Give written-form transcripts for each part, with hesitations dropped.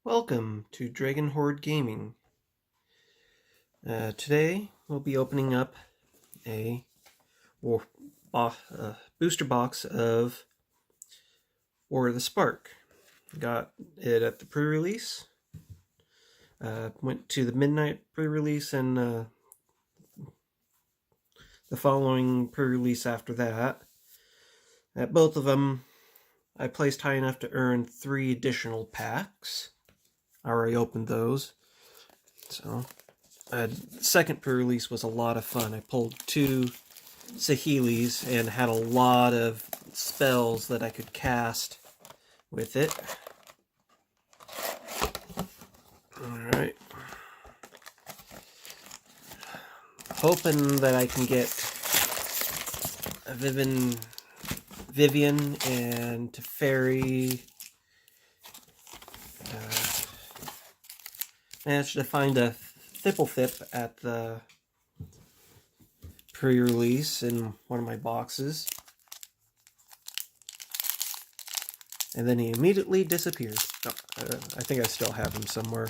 Welcome to Dragon Horde Gaming. Today we'll be opening up a booster box of War of the Spark. Got it at the pre-release. Went to the midnight pre-release and the following pre-release after that. At both of them, I placed high enough to earn 3 additional packs. I already opened those. So, second pre-release was a lot of fun. I pulled 2 Saheelis and had a lot of spells that I could cast with it. Alright. Hoping that I can get a Vivian and Teferi. Managed to find a Thipplethip at the pre-release in one of my boxes. And then he immediately disappeared. Oh, I think I still have him somewhere.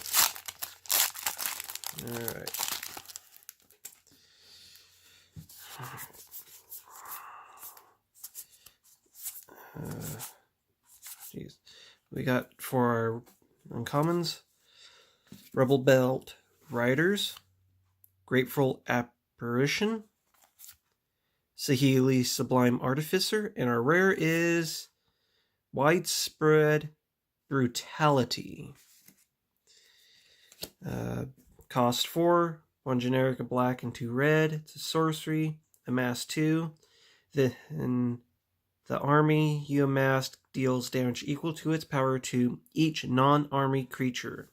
Alright. Jeez. We got for our uncommons, Rebel Belt Riders, Grateful Apparition, Saheeli Sublime Artificer, and our rare is Widespread Brutality. Cost 4, 1 generic, a black, and 2 red. It's a sorcery. Amass 2. The army you amassed deals damage equal to its power to each non-army creature.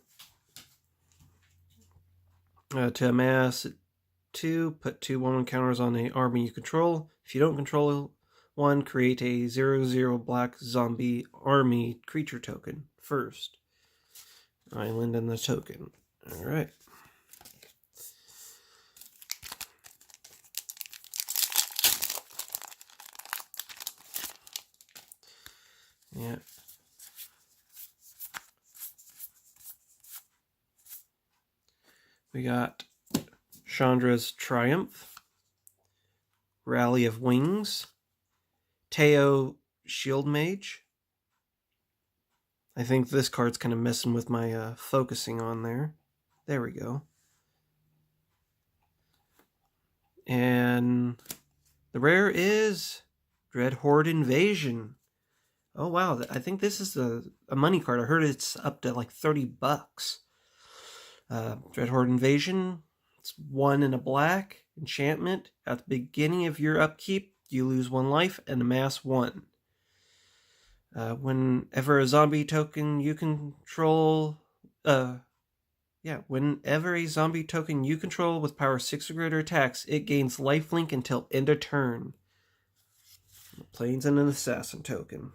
To amass 2, put 2 1/1 counters on the army you control. If you don't control one, create a 0/0 black zombie army creature token first. Island and the token. Alright. Yeah. We got Chandra's Triumph, Rally of Wings, Teo Shield Mage. I think this card's kind of messing with my focusing on there. There we go. And the rare is Dread Horde Invasion. Oh wow, I think this is a money card. I heard it's up to like $30. Dread Horde Invasion. It's 1 and a black enchantment. At the beginning of your upkeep, you lose 1 life and amass 1. Whenever a zombie token you control, whenever a zombie token you control with power 6 or greater attacks, it gains lifelink until end of turn. Plains and an assassin token.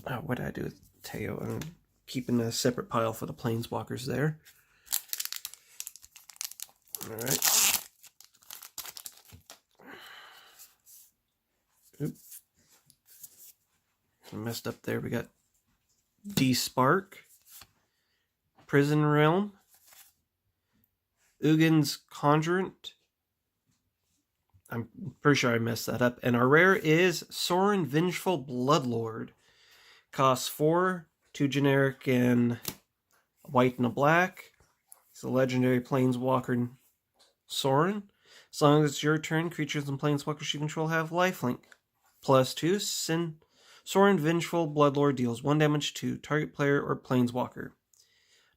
Oh, what did I do with Teo? I'm keeping a separate pile for the planeswalkers there. Alright. Oop. I messed up there. We got D-Spark, Prison Realm, Ugin's Conjurant. I'm pretty sure I messed that up. And our rare is Sorin Vengeful Bloodlord. Costs 4, 2 generic, and a white and a black. It's a legendary planeswalker Sorin. As long as it's your turn, creatures and planeswalkers you control have lifelink. Plus 2, Sorin Vengeful Bloodlord deals 1 damage to target player or planeswalker.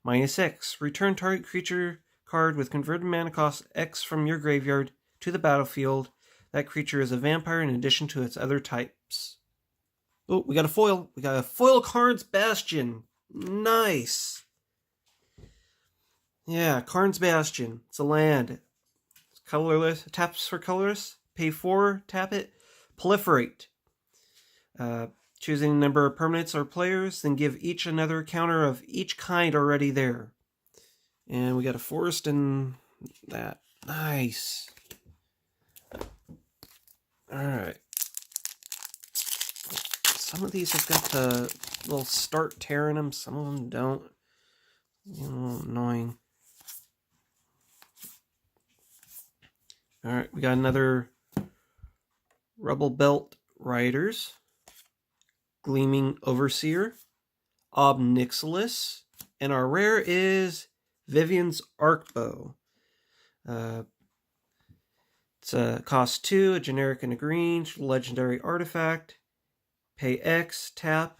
Minus X, return target creature card with converted mana cost X from your graveyard to the battlefield. That creature is a vampire in addition to its other types. Oh, we got a foil. We got a foil Karn's Bastion. Nice. Yeah, Karn's Bastion. It's a land. It's colorless. Taps for colorless. Pay 4, tap it. Proliferate. Choosing a number of permanents or players, then give each another counter of each kind already there. And we got a forest and that. Nice. Alright. some of these have got the little start tearing them. Some of them don't. A little annoying. All right, we got another Rubble Belt Riders, Gleaming Overseer, Ob Nixilis, and our rare is Vivian's Arcbow. It's a cost 2, a generic and a green, legendary artifact. Pay X, tap,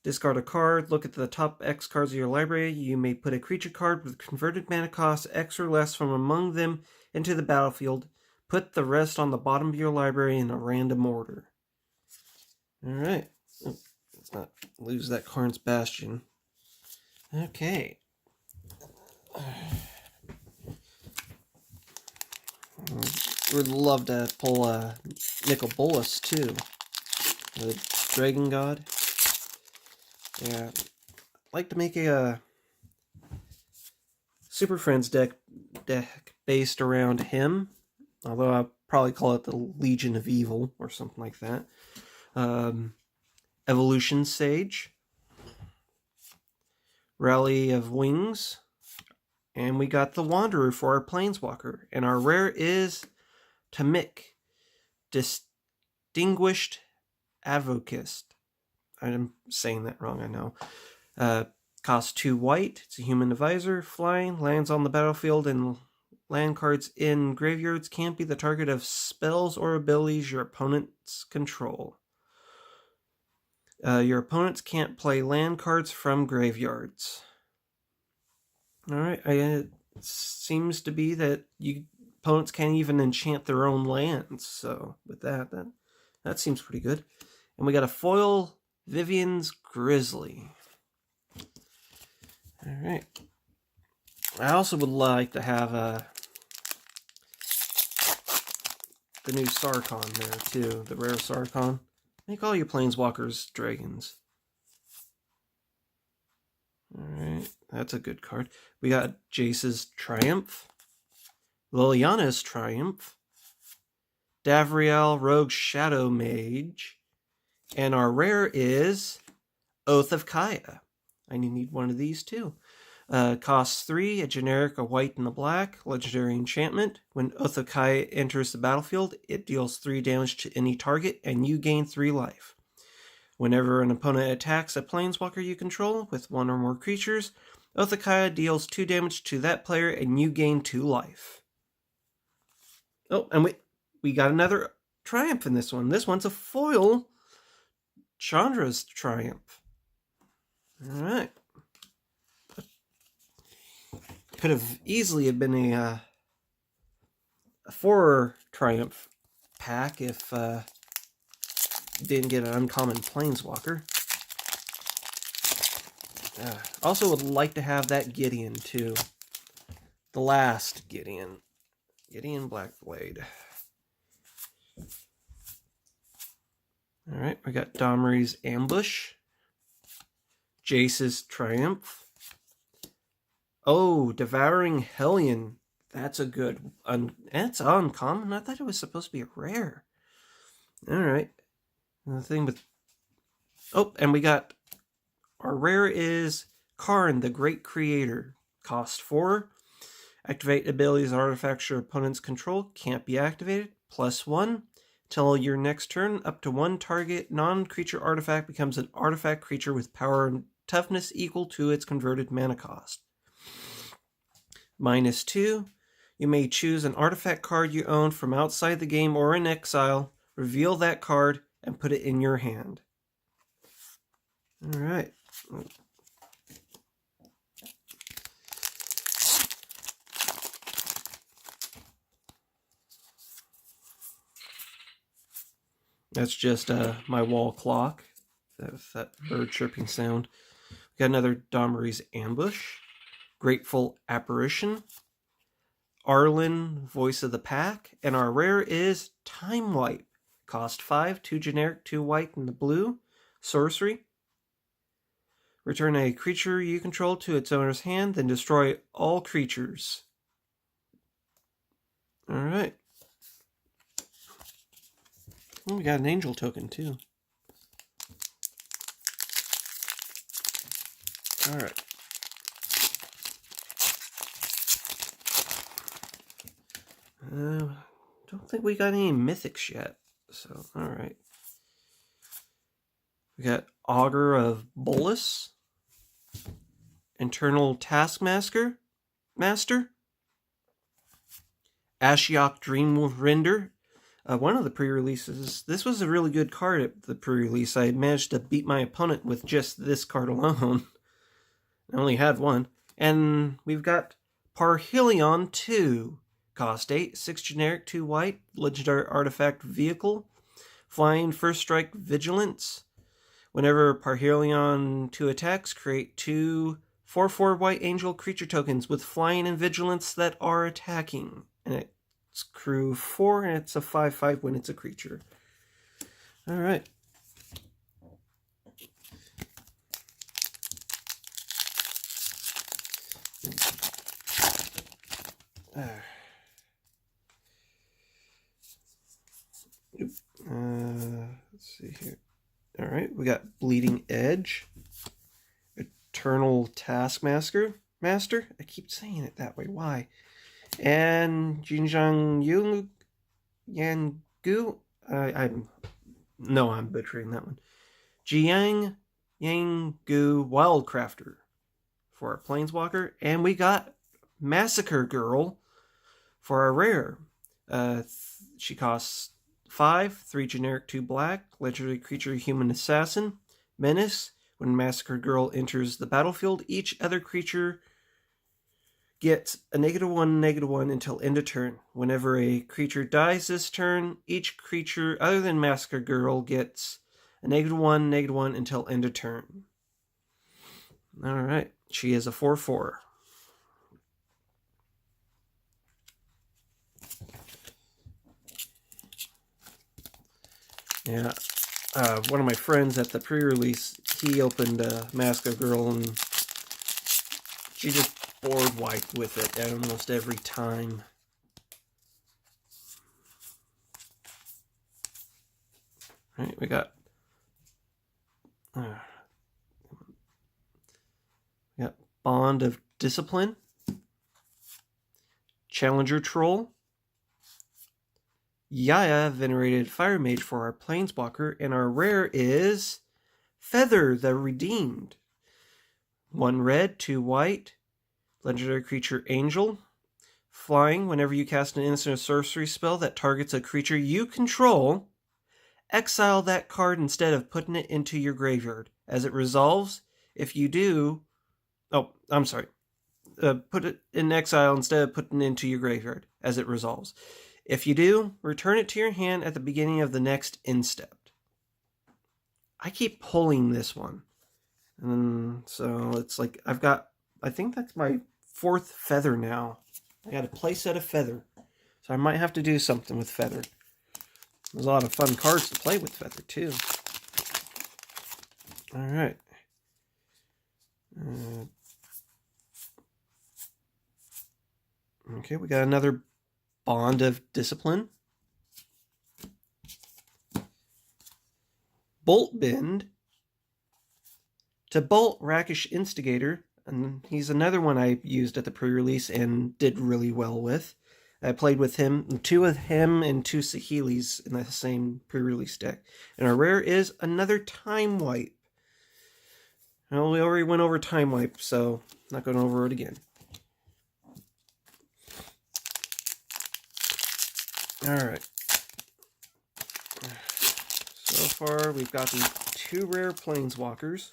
discard a card, look at the top X cards of your library. You may put a creature card with converted mana cost X or less from among them into the battlefield. Put the rest on the bottom of your library in a random order. Alright. Let's not lose that Karn's Bastion. Okay. Would love to pull Nicol Bolas too. The Dragon God. Yeah. I'd like to make a Super Friends deck based around him. Although I'll probably call it the Legion of Evil or something like that. Evolution Sage. Rally of Wings. And we got the Wanderer for our Planeswalker. And our rare is Tamik, Distinguished Advocist. I'm saying that wrong, I know. Costs 2 white. It's a human advisor. Flying. Lands on the battlefield, and land cards in graveyards can't be the target of spells or abilities your opponents control. Your opponents can't play land cards from graveyards. Alright, it seems to be that opponents can't even enchant their own lands. So with that seems pretty good. And we got a foil Vivian's Grizzly. Alright. I also would like to have the new Sarkhan there too, the rare Sarkhan. Make all your Planeswalkers dragons. Alright, that's a good card. We got Jace's Triumph, Liliana's Triumph, Davriel Rogue Shadow Mage, and our rare is Oath of Kaya. I need one of these too. Costs 3, a generic, a white, and a black. Legendary enchantment. When Oath of Kaya enters the battlefield, it deals 3 damage to any target, and you gain 3 life. Whenever an opponent attacks a Planeswalker you control with 1 or more creatures, Oath of Kaya deals 2 damage to that player, and you gain 2 life. Oh, and we got another Triumph in this one. This one's a foil Chandra's Triumph. Alright. Could have easily been a 4 Triumph pack if didn't get an uncommon Planeswalker. Also would like to have that Gideon too. The last Gideon. Gideon Blackblade. Alright, we got Domri's Ambush. Jace's Triumph. Oh, Devouring Hellion. That's a good... it's uncommon. I thought it was supposed to be a rare. Alright. The thing with... Oh, and we got... Our rare is Karn, the Great Creator. Cost 4. Activate abilities and artifacts your opponent's control. Can't be activated. +1. Till your next turn, up to 1 target non-creature artifact becomes an artifact creature with power and toughness equal to its converted mana cost. -2. You may choose an artifact card you own from outside the game or in exile, reveal that card, and put it in your hand. Alright. That's just my wall clock. That's that bird chirping sound. We got another Domri's Ambush. Grateful Apparition. Arlen, Voice of the Pack. And our rare is Time Wipe. Cost 5, 2 generic, 2 white, and the blue. Sorcery. Return a creature you control to its owner's hand, then destroy all creatures. Alright. Oh, we got an angel token too. Alright. Don't think we got any mythics yet. So, alright. We got Augur of Bolas. Internal Taskmaster. Ashiok Dreamrender. One of the pre-releases. This was a really good card at the pre-release. I managed to beat my opponent with just this card alone. I only had one. And we've got Parhelion 2. Cost 8, 6 generic, 2 white. Legendary artifact vehicle. Flying, first strike, vigilance. Whenever Parhelion 2 attacks, create 2 4/4 white angel creature tokens with flying and vigilance that are attacking. And it's crew 4, and it's a 5/5 when it's a creature. Alright. Let's see here. Alright, we got Bleeding Edge. Eternal Taskmaster. I keep saying it that way. Why? And Jinjiang Yangu. I'm butchering that one. Jiang Yangu Wildcrafter for our Planeswalker. And we got Massacre Girl for our rare. She costs 5, 3 generic, 2 black. Legendary creature, human assassin. Menace. When Massacre Girl enters the battlefield, each other creature gets a -1/-1 until end of turn. Whenever a creature dies this turn, each creature other than Massacre Girl gets a -1/-1 until end of turn. Alright, she is a 4/4. Yeah, one of my friends at the pre-release, he opened Massacre Girl and she just board wiped with it almost every time. Right, we got Bond of Discipline, Challenger Troll, Yaya, Venerated Fire Mage for our Planeswalker, and our rare is Feather the Redeemed. 1 red, 2 white, legendary creature Angel. Flying, whenever you cast an instant or sorcery spell that targets a creature you control, exile that card instead of putting it into your graveyard. As it resolves, if you do... put it in exile instead of putting it into your graveyard as it resolves. If you do, return it to your hand at the beginning of the next end step. I keep pulling this one. And so it's like I think that's my 4th Feather now. I got a playset of Feather. So I might have to do something with Feather. There's a lot of fun cards to play with Feather too. Alright. Okay, we got another Bond of Discipline. Bolt Bend. To Bolt, Rakish Instigator. And he's another one I used at the pre-release and did really well with. I played with him, 2 of him and 2 Saheelis in the same pre-release deck. And our rare is another Time Wipe. Well, we already went over Time Wipe, so not going over it again. Alright. So far, we've gotten 2 rare Planeswalkers.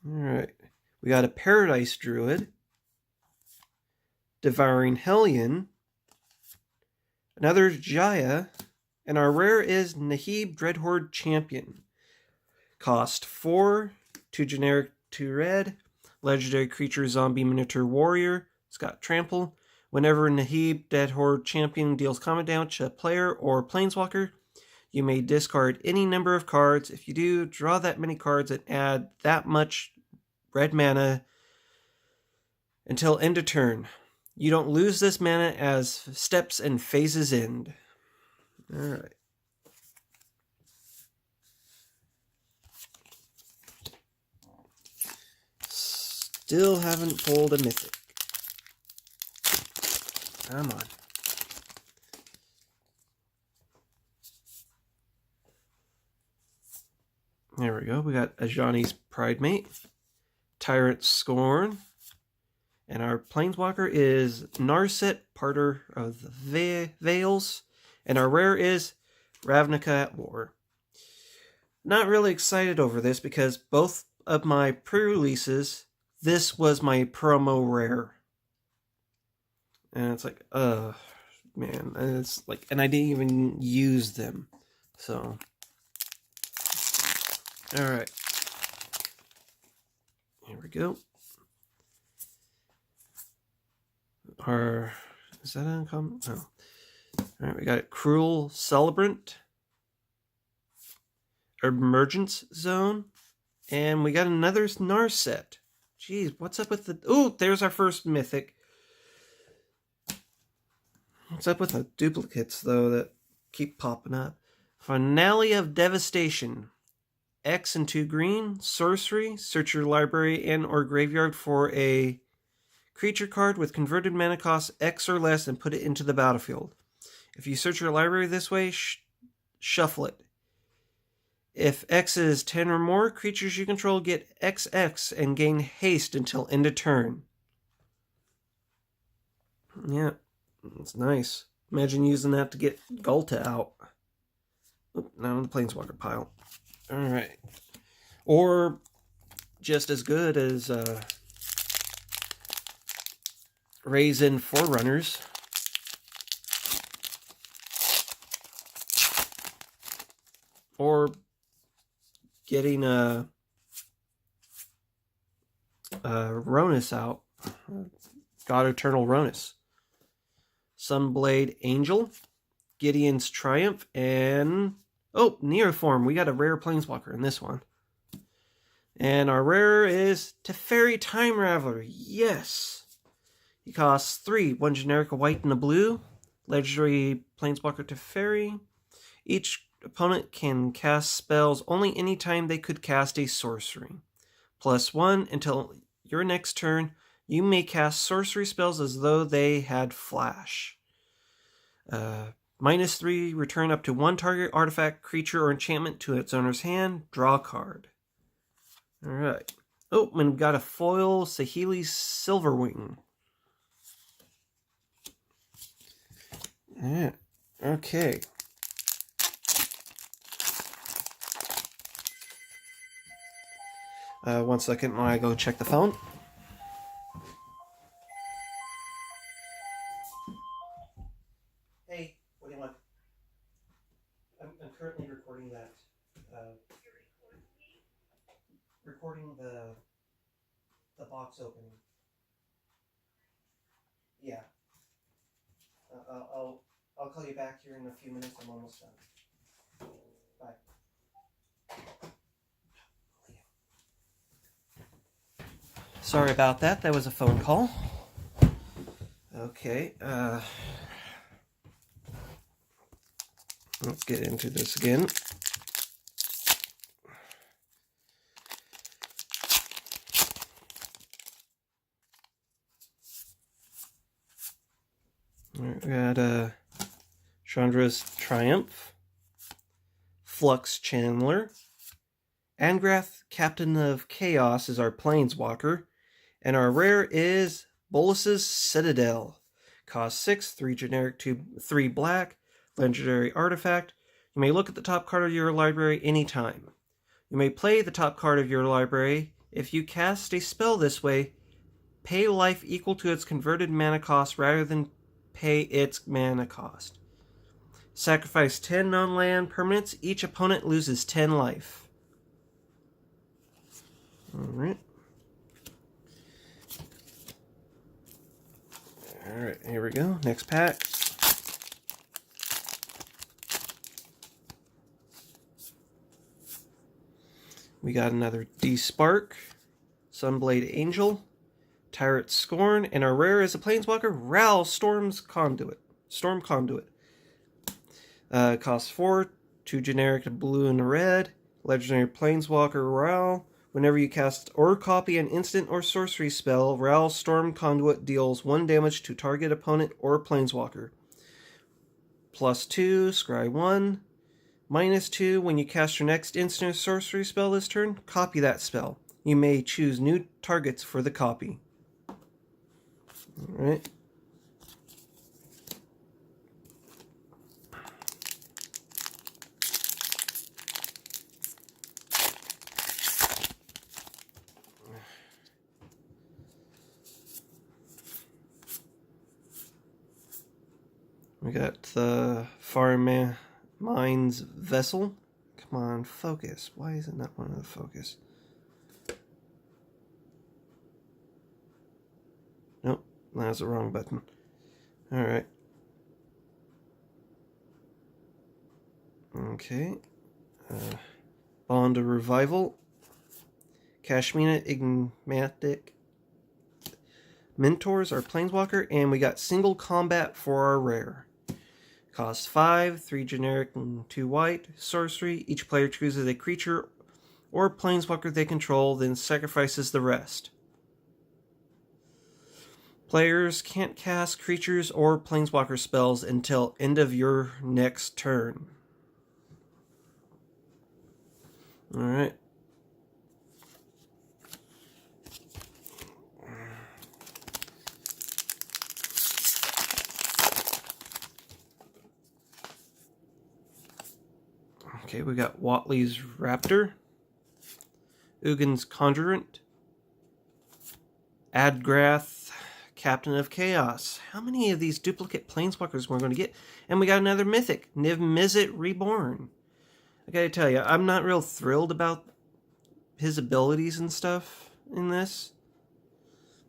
Alright. We got a Paradise Druid. Devouring Hellion. Another Jaya. And our rare is Nahib Dreadhorde Champion. Cost 4, 2 generic, 2 red. Legendary creature, zombie miniature warrior. It's got trample. Whenever Nahib Dreadhorde Champion deals combat damage to a player or planeswalker, you may discard any number of cards. If you do, draw that many cards and add that much red mana until end of turn. You don't lose this mana as steps and phases end. Alright. Still haven't pulled a mythic. Come on. There we go. We got Ajani's Pridemate, Tyrant Scorn, and our Planeswalker is Narset, Parter of the Veils, and our rare is Ravnica at War. Not really excited over this because both of my pre-releases, this was my promo rare. And it's like, man, and it's like, and I didn't even use them. So, all right. Here we go. Is that uncommon? No. All right, we got Cruel Celebrant, Emergence Zone, and we got another Narset. Jeez, what's up with the... Oh, there's our first mythic. What's up with the duplicates, though, that keep popping up? Finale of Devastation. X and 2 green, sorcery, search your library and or graveyard for a creature card with converted mana cost X or less and put it into the battlefield. If you search your library this way, shuffle it. If X is 10 or more, creatures you control get XX and gain haste until end of turn. Yeah, it's nice. Imagine using that to get Ghalta out. Oop, now in the Planeswalker pile. Alright. Or just as good as Raisin Forerunners. Or getting Ronus out. God Eternal Ronus. Sunblade Angel. Gideon's Triumph. And... oh, Neoform. We got a rare Planeswalker in this one. And our rare is Teferi Time Raveler. Yes! He costs 3. 1 generic, a white, and a blue. Legendary Planeswalker Teferi. Each opponent can cast spells only anytime they could cast a sorcery. +1 until your next turn. You may cast sorcery spells as though they had flash. -3, return up to 1 target artifact, creature, or enchantment to its owner's hand. Draw a card. Alright. Oh, and we've got a foil Saheeli Silverwing. Yeah. Okay. One second while I go check the phone. Hey, what do you want? I'm currently recording that. Recording the box opening. Yeah. I'll call you back here in a few minutes. I'm almost done. Bye. Sorry about that. That was a phone call. Okay. Let's get into this again. We got Chandra's Triumph, Flux Chandler, Angrath, Captain of Chaos is our Planeswalker, and our rare is Bolas's Citadel. Cost 6, 3 generic, 3 black, legendary artifact. You may look at the top card of your library anytime. You may play the top card of your library. If you cast a spell this way, pay life equal to its converted mana cost rather than pay its mana cost. Sacrifice 10 non-land permanents. Each opponent loses 10 life. Alright. Alright, here we go. Next pack. We got another D-Spark, Sunblade Angel, Tyrant Scorn, and our rare is a Planeswalker, Ral Storm Conduit. Costs 4, 2 generic, a blue and a red. Legendary Planeswalker Ral. Whenever you cast or copy an instant or sorcery spell, Ral Storm Conduit deals 1 damage to target opponent or planeswalker. +2, scry 1. -2, when you cast your next instant or sorcery spell this turn, copy that spell. You may choose new targets for the copy. Alright. We got the Farmines Vessel. Come on, focus. Why is it not one of the focus? Nope, that's the wrong button. Alright. Okay. Bond of Revival. Kashmina Enigmatic Mentors, our Planeswalker. And we got Single Combat for our rare. Cost 5, 3 generic and 2 white. Sorcery. Each player chooses a creature or planeswalker they control, then sacrifices the rest. Players can't cast creatures or planeswalker spells until end of your next turn. Alright. Okay, we got Watley's Raptor, Ugin's Conjurant, Adgrath, Captain of Chaos. How many of these duplicate planeswalkers we're going to get? And we got another mythic, Niv-Mizzet Reborn. I gotta tell you, I'm not real thrilled about his abilities and stuff in this.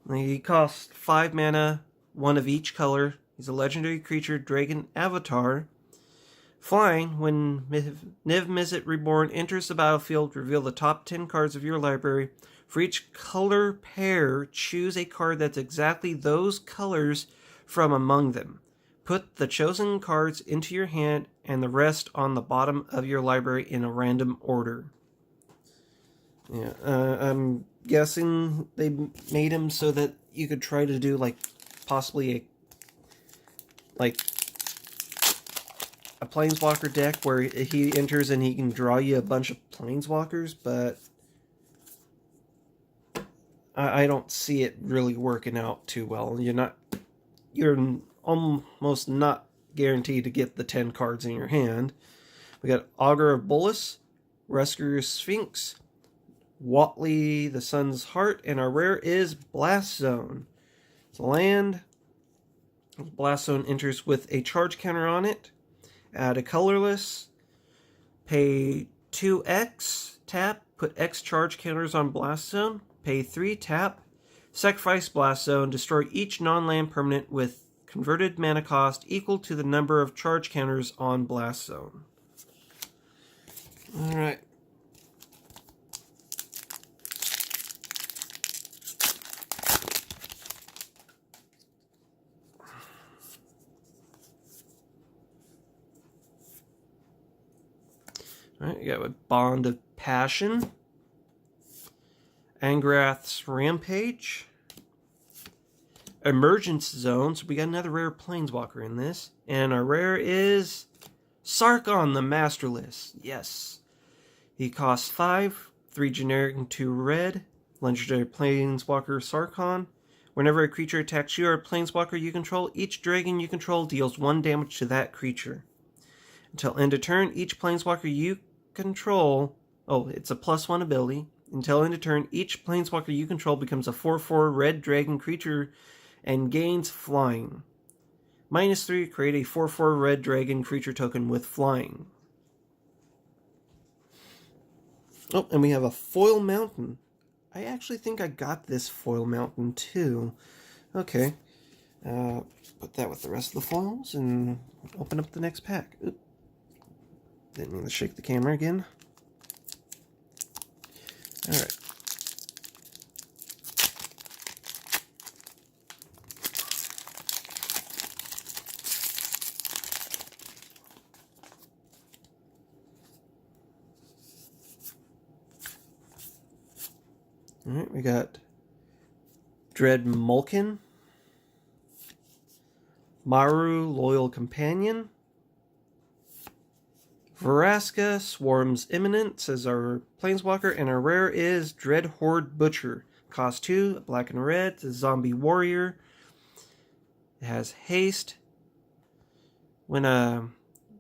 He costs 5 mana, 1 of each color. He's a legendary creature, Dragon Avatar. Flying, when Niv-Mizzet Reborn enters the battlefield, reveal the top 10 cards of your library. For each color pair, choose a card that's exactly those colors from among them. Put the chosen cards into your hand and the rest on the bottom of your library in a random order. Yeah, I'm guessing they made him so that you could try to do, like, possibly a planeswalker deck where he enters and he can draw you a bunch of planeswalkers, but I don't see it really working out too well. You're almost not guaranteed to get the 10 cards in your hand. We got Augur of Bolas, Rescuer Sphinx, Watley the Sun's Heart, and our rare is Blast Zone. It's a land. Blast Zone enters with a charge counter on it. Add a colorless. Pay 2x, tap, put X charge counters on Blast Zone. Pay 3, tap, sacrifice Blast Zone, destroy each non-land permanent with converted mana cost equal to the number of charge counters on Blast Zone. Alright. Alright, you got a Bond of Passion, Angrath's Rampage, Emergence Zone. So we got another rare planeswalker in this. And our rare is Sarkhan the Masterless. Yes. He costs 5, 3 generic and 2 red. Legendary planeswalker Sarkhan. Whenever a creature attacks you or a planeswalker you control, each dragon you control deals 1 damage to that creature. Until end of turn, each planeswalker you control... Oh, it's a +1 ability. Until end of turn, each planeswalker you control becomes a 4/4 red dragon creature and gains flying. -3, create a 4/4 red dragon creature token with flying. Oh, and we have a Foil Mountain. I actually think I got this Foil Mountain too. Okay. Put that with the rest of the foils and open up the next pack. Oop. Didn't mean to shake the camera again. Alright. Alright, we got Dread Mulkin, Maru, Loyal Companion, Vraska, Swarm's Imminence as our Planeswalker, and our rare is Dread Horde Butcher. Cost 2, black and red, it's a zombie warrior. It has haste. When a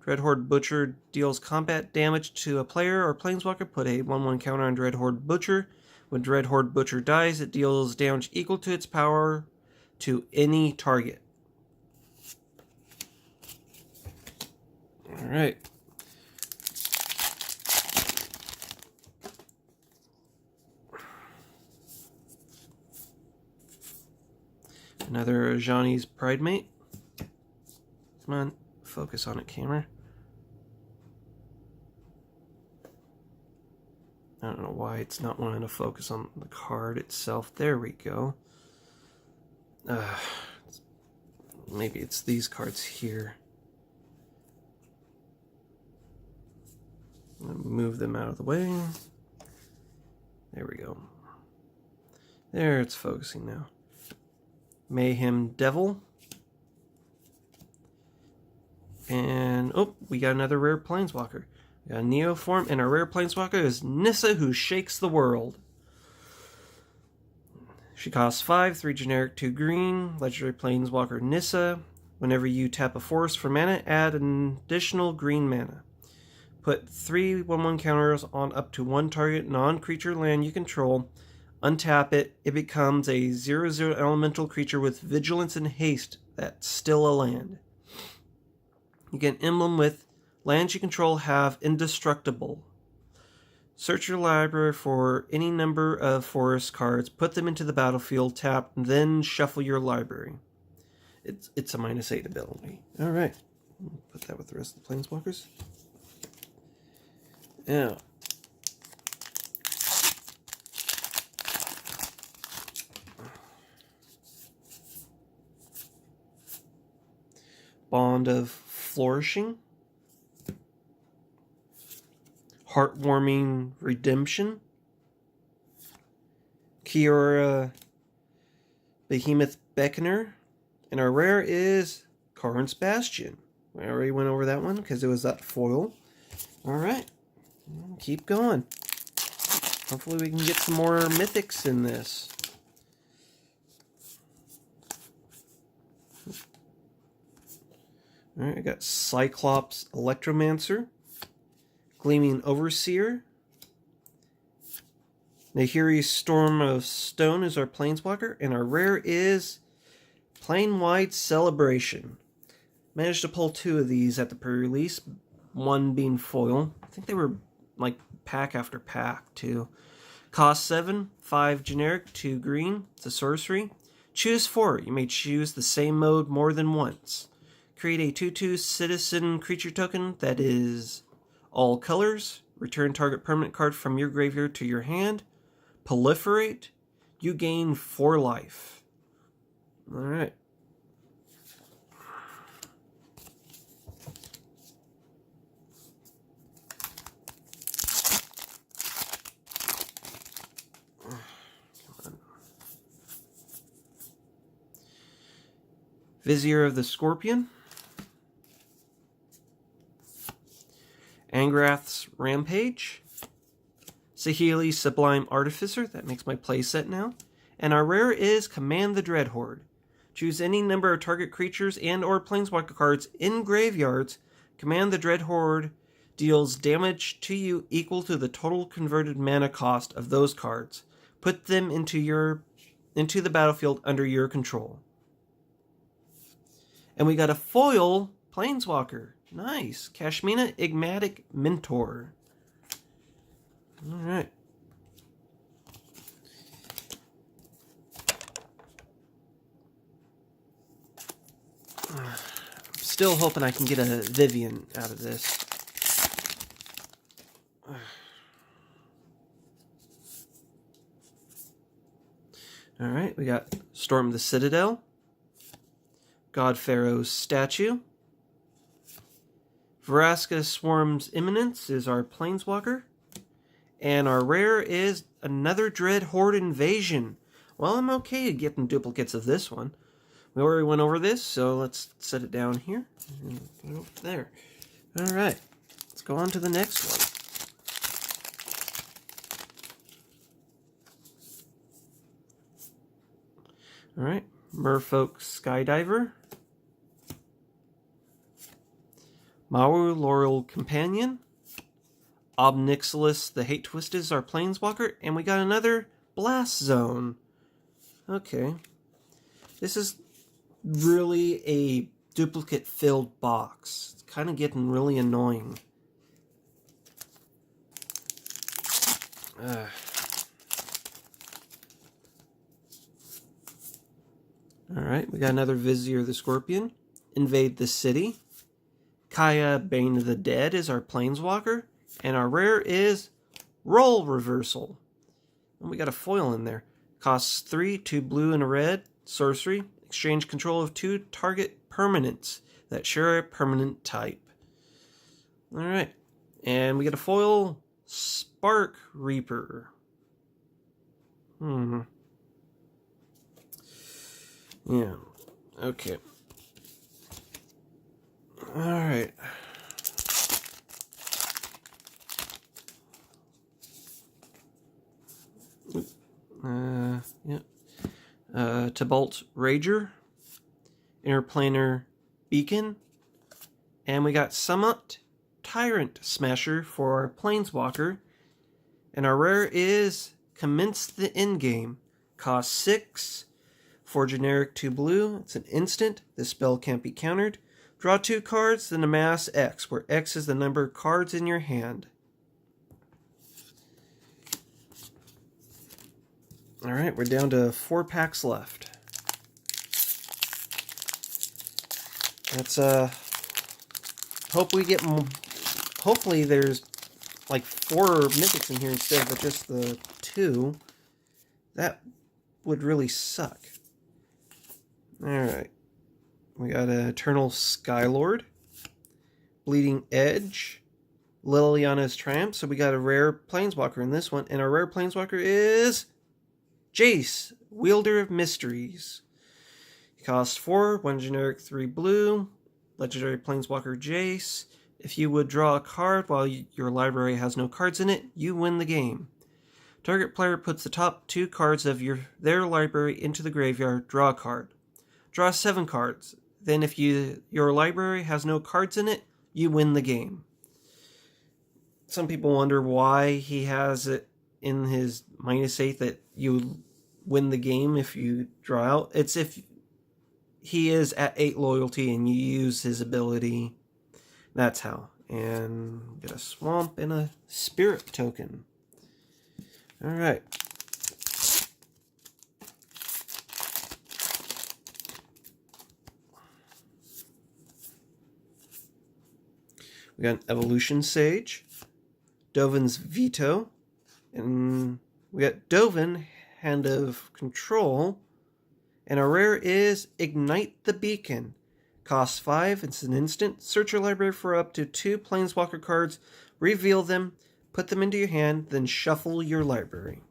Dread Horde Butcher deals combat damage to a player or Planeswalker, put a 1/1 counter on Dread Horde Butcher. When Dread Horde Butcher dies, it deals damage equal to its power to any target. Alright. Another Ajani's Pridemate. Come on, focus on it, camera. I don't know why it's not wanting to focus on the card itself. There we go. Maybe it's these cards here. I'm gonna move them out of the way. There we go. There, it's focusing now. Mayhem Devil. And, oh, we got another rare Planeswalker. We got a Neoform, and our rare Planeswalker is Nissa, who shakes the world. She costs 5, 3 generic, 2 green. Legendary Planeswalker Nissa. Whenever you tap a forest for mana, add an additional green mana. Put 3 1/1 counters on up to one target non-creature land you control. Untap it. It becomes a 0/0 elemental creature with vigilance and haste that's still a land. You get an emblem with lands you control have indestructible. Search your library for any number of forest cards, put them into the battlefield, tap, and then shuffle your library. It's a -8 ability. Alright. Put that with the rest of the Planeswalkers. Yeah. Bond of Flourishing. Heartwarming Redemption. Kiora Behemoth Beckoner. And our rare is Karn's Bastion. I already went over that one because it was that foil. Alright. Keep going. Hopefully we can get some more mythics in this. Alright, I got Cyclops Electromancer, Gleaming Overseer, Nahiri Storm of Stone is our Planeswalker, and our rare is Plane-Wide Celebration. Managed to pull 2 of these at the pre-release, one being foil. I think they were like pack after pack too. Cost 7, 5 generic, 2 green. It's a sorcery. Choose 4. You may choose the same mode more than once. Create a 2/2 citizen creature token that is all colors. Return target permanent card from your graveyard to your hand. Proliferate. You gain 4 life. Alright. Vizier of the Scorpion. Angrath's Rampage. Saheeli Sublime Artificer. That makes my playset now. And our rare is Command the Dreadhorde. Choose any number of target creatures and or Planeswalker cards in graveyards. Command the Dreadhorde deals damage to you equal to the total converted mana cost of those cards. Put them into the battlefield under your control. And we got a foil Planeswalker. Nice. Kashmina Enigmatic Mentor. Alright. Still hoping I can get a Vivien out of this. Alright, we got Storm the Citadel. God Pharaoh's Statue. Vraska Swarm's Imminence is our Planeswalker. And our rare is another Dread Horde Invasion. Well, I'm okay getting duplicates of this one. We already went over this, so let's set it down here. And put it over there. All right, let's go on to the next one. All right, Merfolk Skydiver. Maru Laurel Companion. Obnixilis the Hate Twist is our Planeswalker. And we got another Blast Zone. Okay. This is really a duplicate-filled box. It's kind of getting really annoying. Alright, we got another Vizier the Scorpion. Invade the City. Kaya Bane of the Dead is our Planeswalker. And our rare is Role Reversal. And we got a foil in there. Costs 3, 2 blue and a red. Sorcery. Exchange control of 2 target permanents that share a permanent type. Alright. And we get a foil Spark Reaper. Yeah. Okay. Alright. Yeah. Tibalt Rager. Interplanar Beacon. And we got Summit Tyrant Smasher for our Planeswalker. And our rare is Commence the Endgame. Cost 6. 4 generic, 2 blue. It's an instant. This spell can't be countered. Draw 2 cards, then amass X, where X is the number of cards in your hand. Alright, we're down to 4 packs left. Let's, hope we get, hopefully there's like 4 mythics in here instead of just the 2. That would really suck. Alright. We got an Eternal Skylord. Bleeding Edge. Liliana's Triumph. So we got a rare Planeswalker in this one. And our rare Planeswalker is Jace, Wielder of Mysteries. He costs 4, 1 generic, 3 blue. Legendary Planeswalker Jace. If you would draw a card while your library has no cards in it, you win the game. Target player puts the top 2 cards of their library into the graveyard, draw a card. Draw 7 cards. Then if your library has no cards in it, you win the game. Some people wonder why he has it in his -8 that you win the game if you draw out. It's if he is at 8 loyalty and you use his ability. That's how. And get a swamp and a spirit token. Alright. We got an Evolution Sage, Dovin's Veto, and we got Dovin, Hand of Control, and our rare is Ignite the Beacon. Costs 5, it's an instant. Search your library for up to 2 Planeswalker cards, reveal them, put them into your hand, then shuffle your library.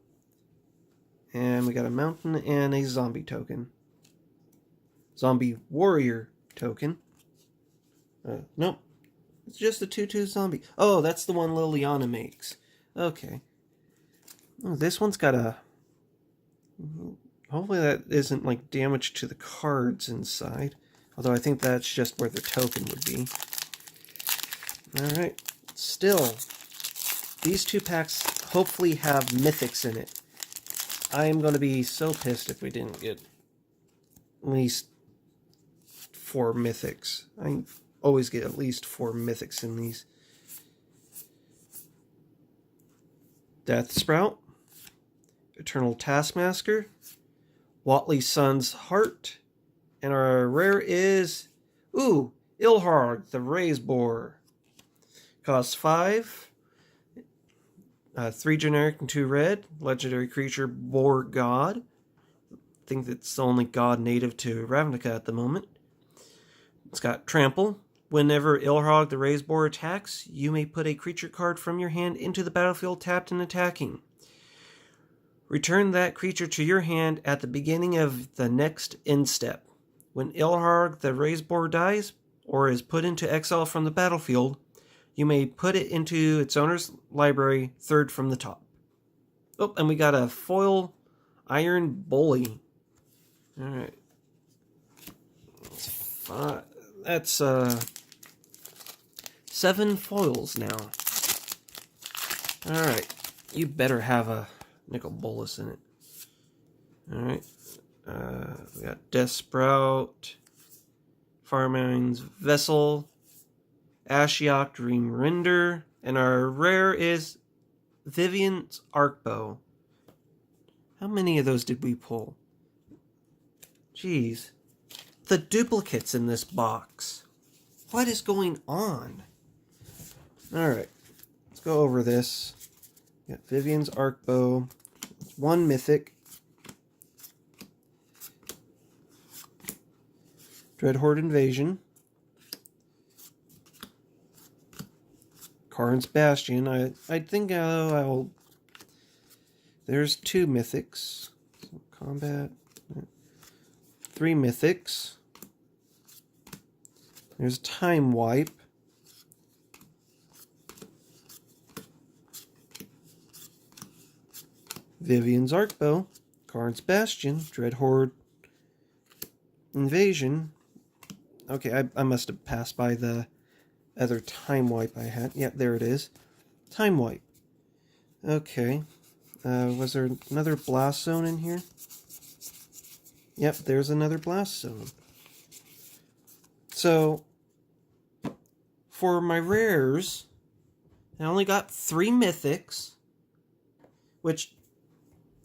And we got a Mountain and a Zombie token. Zombie Warrior token. Nope. It's just a 2/2 zombie. Oh, that's the one Liliana makes. Okay. Oh, this one's got a... Hopefully that isn't like damage to the cards inside. Although I think that's just where the token would be. Alright. Still, these 2 packs hopefully have mythics in it. I am going to be so pissed if we didn't get at least 4 mythics. I always get at least 4 mythics in these. Death Sprout, Eternal Taskmaster, Watley Sun's Heart, and our rare is, Ilharg, the Raise Boar. Costs 5, 3 generic and 2 red, legendary creature Boar God. I think that's the only god native to Ravnica at the moment. It's got Trample, Whenever Ilharog the Razeboar attacks, you may put a creature card from your hand into the battlefield tapped and attacking. Return that creature to your hand at the beginning of the next end step. When Ilharog the Razeboar dies, or is put into exile from the battlefield, you may put it into its owner's library, third from the top. Oh, and we got a foil Iron Bully. Alright. That's 7 foils now. Alright. You better have a Nicol Bolas in it. Alright. We got Death Sprout, Farmines Vessel, Ashiok Dream Render, and our rare is Vivian's Arcbow. How many of those did we pull? Jeez. The duplicates in this box. What is going on? Alright. Let's go over this. We got Vivian's Arcbow. It's 1 mythic. Dreadhorde Invasion. Karn's Bastion. I think I'll... There's 2 mythics. So combat. 3 mythics. There's Time Wipe. Vivian's Arcbow. Karn's Bastion. Dreadhorde Invasion. Okay, I must have passed by the other Time Wipe I had. Yeah, there it is. Time Wipe. Okay. Was there another Blast Zone in here? Yep, there's another Blast Zone. So, for my rares, I only got 3 mythics, which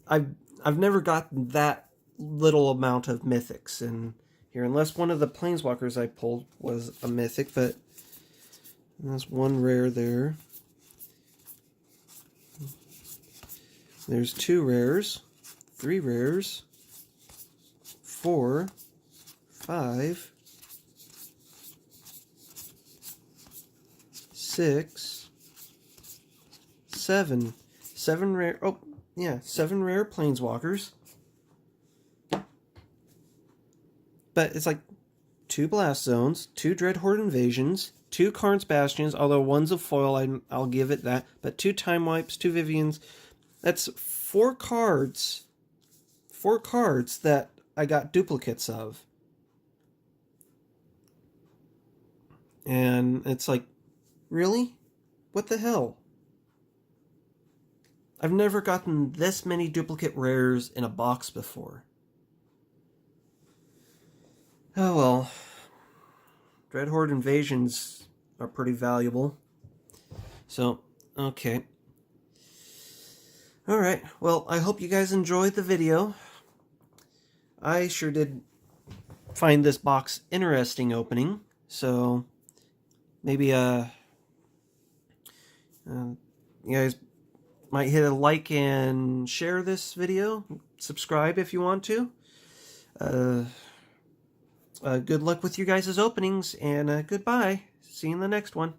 I've never gotten that little amount of mythics in here, unless one of the planeswalkers I pulled was a mythic, but that's 1 rare there. There's 2 rares, 3 rares, 4, 5, 6, 7. 7 rare, oh, yeah, 7 rare planeswalkers. But it's like 2 Blast Zones, 2 Dreadhorde Invasions, 2 Karn's Bastions, although one's a foil, I'll give it that, but 2 Time Wipes, 2 Vivians. That's 4 cards. 4 cards that I got duplicates of. And it's like, really? What the hell? I've never gotten this many duplicate rares in a box before. Oh well. Dreadhorde Invasions are pretty valuable. So, okay. Alright, well, I hope you guys enjoyed the video. I sure did find this box interesting opening, so maybe you guys might hit a like and share this video. Subscribe if you want to. Good luck with you guys' openings, and goodbye. See you in the next one.